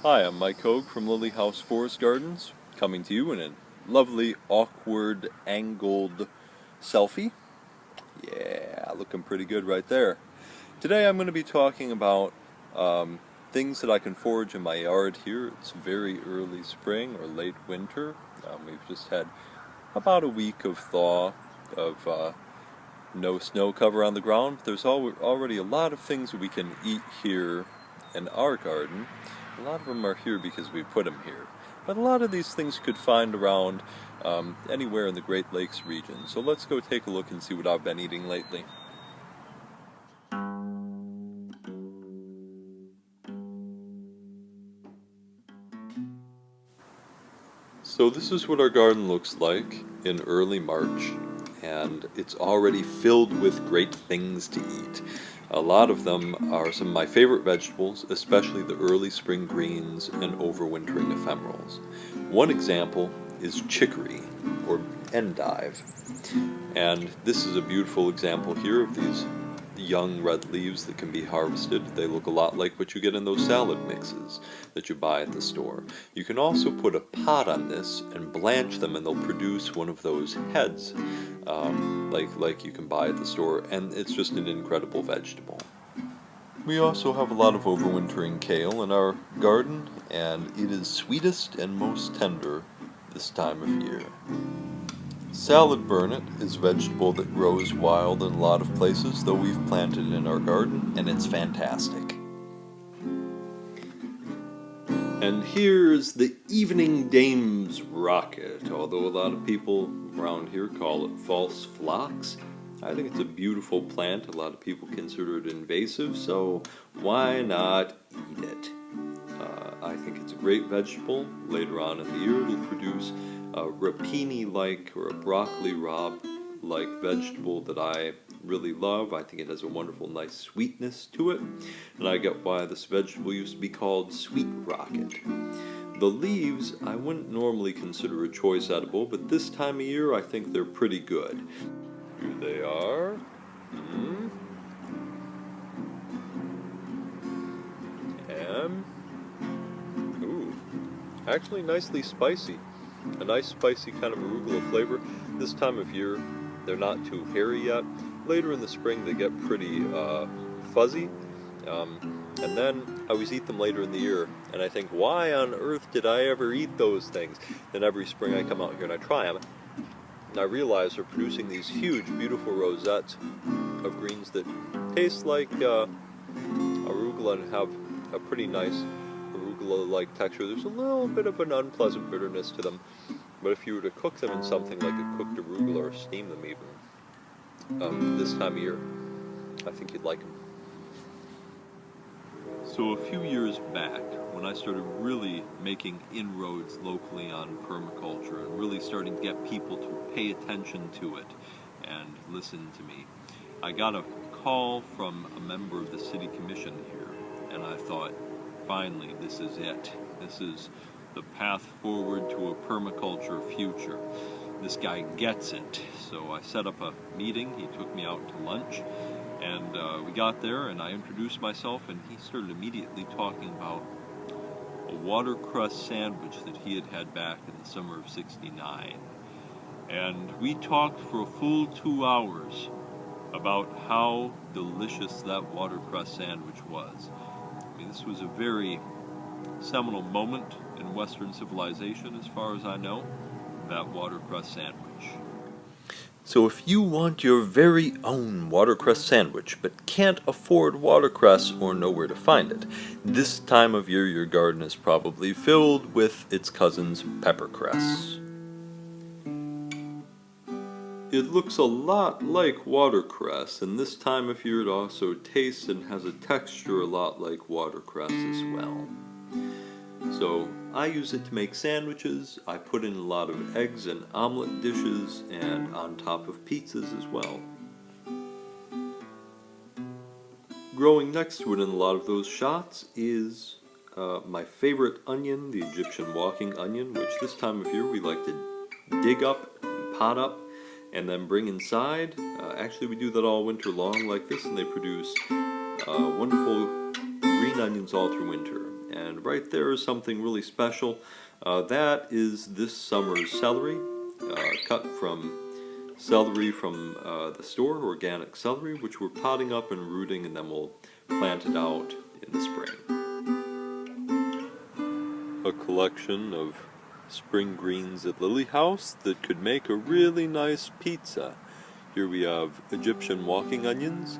Hi, I'm Mike Hogue from Lily House Forest Gardens, coming to you in a lovely, awkward, angled selfie. Yeah, looking pretty good right there. Today I'm going to be talking about things that I can forage in my yard here. It's very early spring or late winter. We've just had about a week of thaw, of no snow cover on the ground. There's already a lot of things that we can eat here in our garden. A lot of them are here because we put them here. But a lot of these things you could find around anywhere in the Great Lakes region. So let's go take a look and see what I've been eating lately. So this is what our garden looks like in early March, and it's already filled with great things to eat. A lot of them are some of my favorite vegetables, especially the early spring greens and overwintering ephemerals. One example is chicory, or endive, and this is a beautiful example here of these young red leaves that can be harvested. They look a lot like what you get in those salad mixes that you buy at the store. You can also put a pot on this and blanch them, and they'll produce one of those heads like you can buy at the store, and it's just an incredible vegetable. We also have a lot of overwintering kale in our garden, and it is sweetest and most tender this time of year. Salad burnet is a vegetable that grows wild in a lot of places, though we've planted it in our garden, and it's fantastic. And here's the evening dame's rocket, although a lot of people around here call it false phlox. I think it's a beautiful plant. A lot of people consider it invasive, so why not eat it? I think it's a great vegetable. Later on in the year, it'll produce a rapini-like or a broccoli rabe-like vegetable that I really love. I think it has a wonderful, nice sweetness to it, and I get why this vegetable used to be called sweet rocket. The leaves I wouldn't normally consider a choice edible, but this time of year I think they're pretty good. Here they are. And ooh, actually nicely spicy. A nice spicy kind of arugula flavor. This time of year, they're not too hairy yet. Later in the spring, they get pretty fuzzy. And then I always eat them later in the year. And I think, why on earth did I ever eat those things? Then every spring I come out here and I try them. And I realize they're producing these huge, beautiful rosettes of greens that taste like arugula and have a pretty nice arugula-like texture. There's a little bit of an unpleasant bitterness to them, but if you were to cook them in something like a cooked arugula or steam them even, this time of year, I think you'd like them. So a few years back, when I started really making inroads locally on permaculture and really starting to get people to pay attention to it and listen to me, I got a call from a member of the city commission here, and I thought, finally, this is it. This is the path forward to a permaculture future. This guy gets it. So I set up a meeting. He took me out to lunch, and we got there, and I introduced myself, and he started immediately talking about a watercress sandwich that he had back in the summer of '69. And we talked for a full 2 hours about how delicious that watercress sandwich was. I mean, this was a very seminal moment in Western civilization, as far as I know, that watercress sandwich. So if you want your very own watercress sandwich, but can't afford watercress or know where to find it, this time of year your garden is probably filled with its cousins, peppercress. It looks a lot like watercress, and this time of year it also tastes and has a texture a lot like watercress as well. So I use it to make sandwiches. I put in a lot of eggs and omelet dishes and on top of pizzas as well. Growing next to it in a lot of those shots is my favorite onion, the Egyptian walking onion, which this time of year we like to dig up, pot up, and then bring inside. Actually, we do that all winter long like this, and they produce wonderful green onions all through winter. And right there is something really special. That is this summer's celery, cut from celery from the store, organic celery, which we're potting up and rooting, and then we'll plant it out in the spring. A collection of spring greens at Lily House that could make a really nice pizza. Here we have Egyptian walking onions,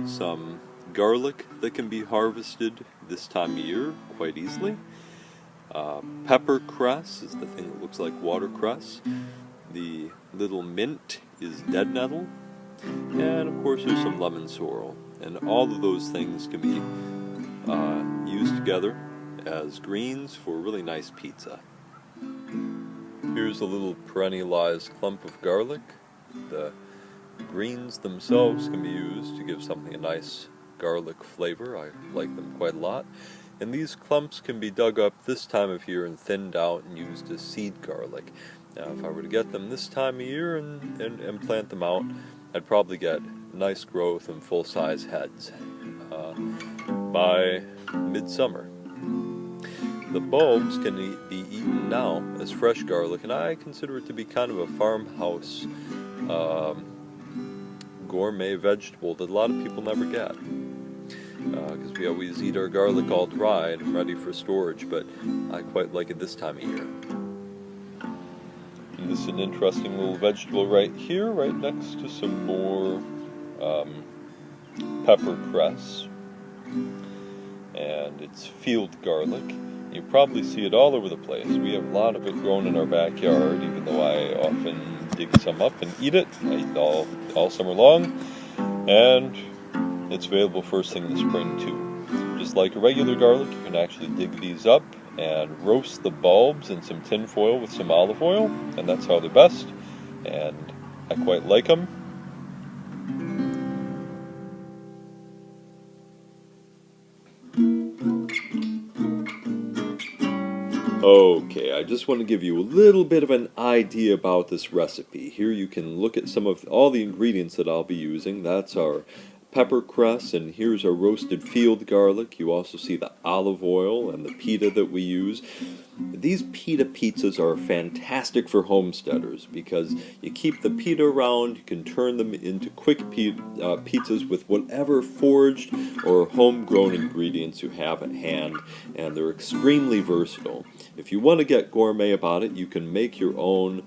some garlic that can be harvested this time of year quite easily. Pepper cress is the thing that looks like watercress. The little mint is dead nettle. And of course there's some lemon sorrel. And all of those things can be used together as greens for a really nice pizza. Here's a little perennialized clump of garlic. The greens themselves can be used to give something a nice garlic flavor. I like them quite a lot. And these clumps can be dug up this time of year and thinned out and used as seed garlic. Now if I were to get them this time of year and plant them out, I'd probably get nice growth and full-size heads by midsummer. The bulbs can be eaten now as fresh garlic, and I consider it to be kind of a farmhouse gourmet vegetable that a lot of people never get. Because we always eat our garlic all dried and ready for storage, but I quite like it this time of year. And this is an interesting little vegetable right here, right next to some more pepper cress. And it's field garlic. You probably see it all over the place. We have a lot of it grown in our backyard, even though I often dig some up and eat it. I eat it all summer long. And it's available first thing in the spring too. Just like a regular garlic, you can actually dig these up and roast the bulbs in some tin foil with some olive oil, and that's how they're best. And I quite like them. Okay, I just want to give you a little bit of an idea about this recipe. Here you can look at some of all the ingredients that I'll be using. That's our pepper cress, and here's our roasted field garlic. You also see the olive oil and the pita that we use. These pita pizzas are fantastic for homesteaders because you keep the pita around, you can turn them into quick pizzas with whatever foraged or homegrown ingredients you have at hand, and they're extremely versatile. If you want to get gourmet about it, you can make your own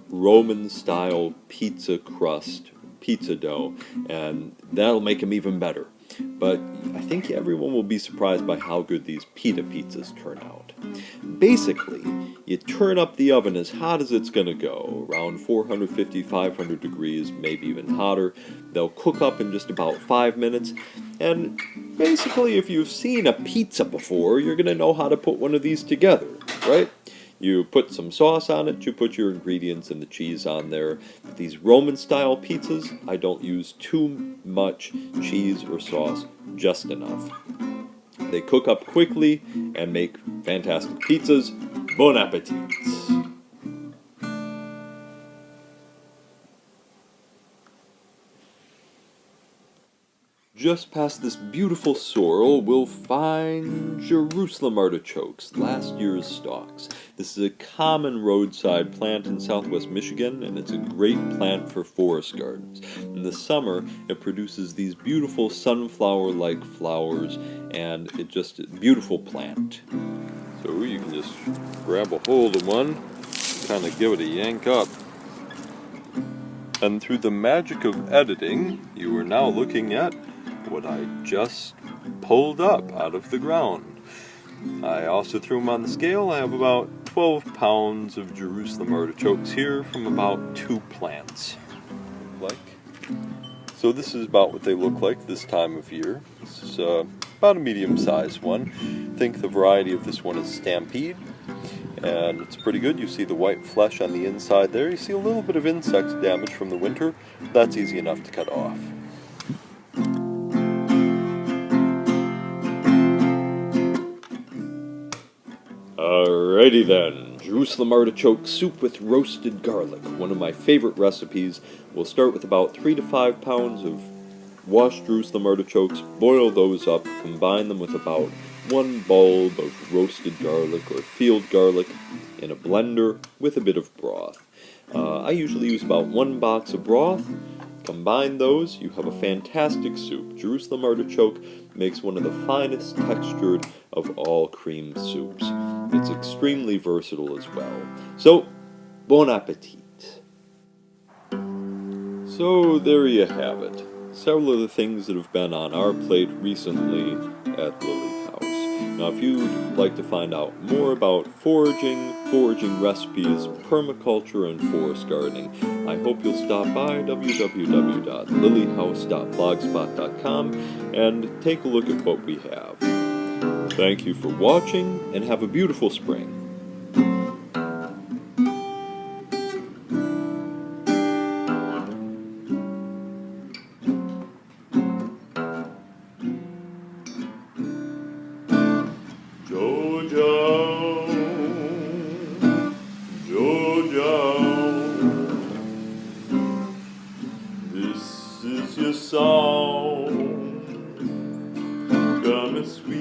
Roman-style pizza crust, pizza dough, and that'll make them even better. But I think everyone will be surprised by how good these pita pizzas turn out. Basically, you turn up the oven as hot as it's going to go, around 450, 500 degrees, maybe even hotter. They'll cook up in just about 5 minutes, and basically if you've seen a pizza before, you're going to know how to put one of these together, right? You put some sauce on it, you put your ingredients and the cheese on there. These Roman-style pizzas, I don't use too much cheese or sauce, just enough. They cook up quickly and make fantastic pizzas. Bon appetit! Just past this beautiful sorrel, we'll find Jerusalem artichokes, last year's stalks. This is a common roadside plant in southwest Michigan, and it's a great plant for forest gardens. In the summer, it produces these beautiful sunflower-like flowers, and it's just a beautiful plant. So you can just grab a hold of one, kind of give it a yank up. And through the magic of editing, you are now looking at what I just pulled up out of the ground. I also threw them on the scale. I have about 12 pounds of Jerusalem artichokes here from about 2 plants. So this is about what they look like this time of year. This is about a medium-sized one. I think the variety of this one is Stampede, and it's pretty good. You see the white flesh on the inside there. You see a little bit of insect damage from the winter. That's easy enough to cut off. Alrighty then, Jerusalem artichoke soup with roasted garlic, one of my favorite recipes. We'll start with about 3 to 5 pounds of washed Jerusalem artichokes, boil those up, combine them with about 1 bulb of roasted garlic or field garlic in a blender with a bit of broth. I usually use about 1 box of broth. Combine those, you have a fantastic soup. Jerusalem artichoke makes one of the finest textured of all cream soups. It's extremely versatile as well. So, bon appetit. So there you have it. Several of the things that have been on our plate recently at Lily House. Now if you'd like to find out more about foraging recipes, permaculture, and forest gardening, I hope you'll stop by www.lilyhouse.blogspot.com and take a look at what we have. Thank you for watching and have a beautiful spring. This is your song, come and sweet.